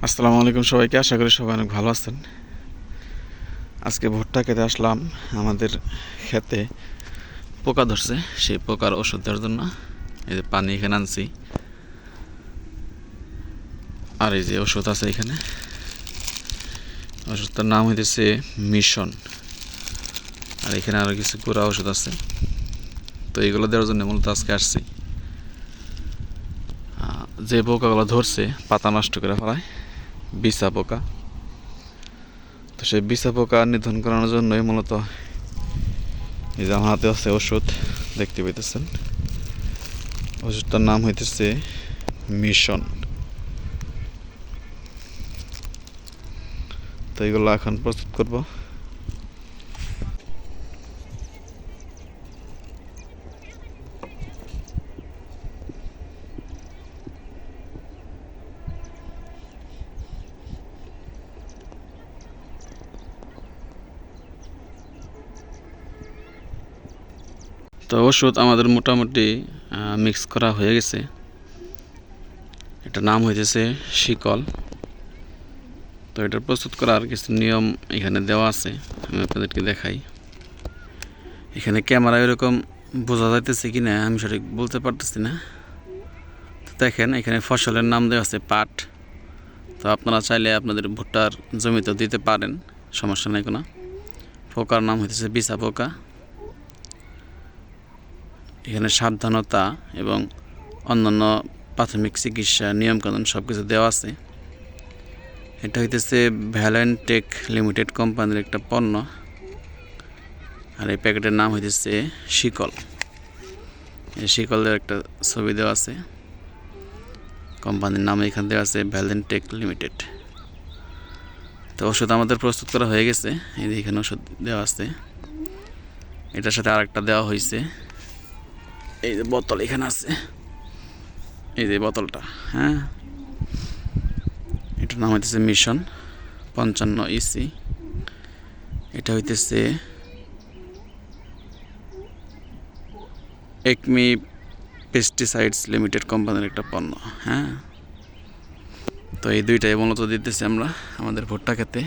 আসসালামু আলাইকুম সবাইকে, আশা করি সবাই অনেক ভালো আছেন। আজকে ভুট্টা খেতে আসলাম। আমাদের খেতে পোকা ধরছে, সেই পোকার ওষুধ দেওয়ার জন্য এই যে পানি এখানে আনছি, আর এই যে ওষুধ আছে এখানে। ওষুধটার নাম হইতেছে মিশন, আর এখানে আরও কিছু গুঁড়া ওষুধ আছে। তো এইগুলো দেওয়ার জন্য মূলত আজকে আসছি। যে পোকাগুলো ধরছে পাতা নষ্ট করে ফেলায়, বিছা পোকা। তো সেই বিছা পোকা নিধন করানোর জন্যই মূলত এই যে আমার হাতে আছে ওষুধ, দেখতে পেতেছেন। ওষুধটার নাম হইতেছে মিশন। তো এগুলো এখন প্রস্তুত করব। তো ওষুধ আমাদের মোটামুটি মিক্স করা হয়ে গেছে। এটার নাম হইতেছে শিকল। তো এটা প্রস্তুত করার কিছু নিয়ম এখানে দেওয়া আছে, আমি আপনাদেরকে দেখাই। এখানে ক্যামেরা এরকম বোঝা যাইতেছে কি না আমি সঠিক বলতে পারতেছি না। তো দেখেন, এখানে ফসলের নাম দেওয়া আছে পাট। তো আপনারা চাইলে আপনাদের ভুট্টার জমিতে দিতে পারেন, সমস্যা নাই কোনো। পোকার নাম হইতেছে বিছা পোকা। এখানে সাবধানতা এবং অন্যান্য প্রাথমিক চিকিৎসা নিয়মকানুন সব কিছু দেওয়া আছে। এটা হইতেছে ভ্যালেন্টেক লিমিটেড কোম্পানির একটা পণ্য, আর এই প্যাকেটের নাম হইতেছে শিকল। এই শিকলের একটা ছবি দেওয়া আছে, কোম্পানির নাম এখানে দেওয়া আছে ভ্যালেন্টেক লিমিটেড। তো ওষুধ আমাদের প্রস্তুত করা হয়ে গেছে, এই যে এখানে ওষুধ দেওয়া আছে। এটার সাথে আরেকটা দেওয়া হয়েছে, এই যে বোতল এখানে আছে, এই যে বোতলটা। হ্যাঁ, এটার নাম হইতেছে মিশন 55 ইসি। এটা হইতেছে একমি পেস্টিসাইডস লিমিটেড কোম্পানির একটা পণ্য। হ্যাঁ, তো এই দুইটাই মূলত দিতেছি আমরা আমাদের ভুট্টা খেতে।